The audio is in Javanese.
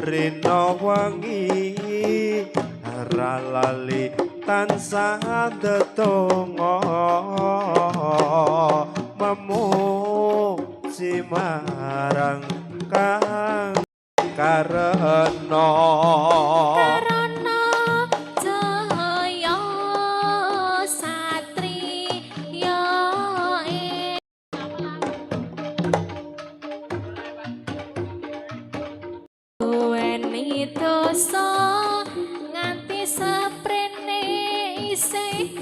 rina wengi ora lali tansah ndedonga memuji marang kang karena cahaya satriya duweni dosa nganti saprene isih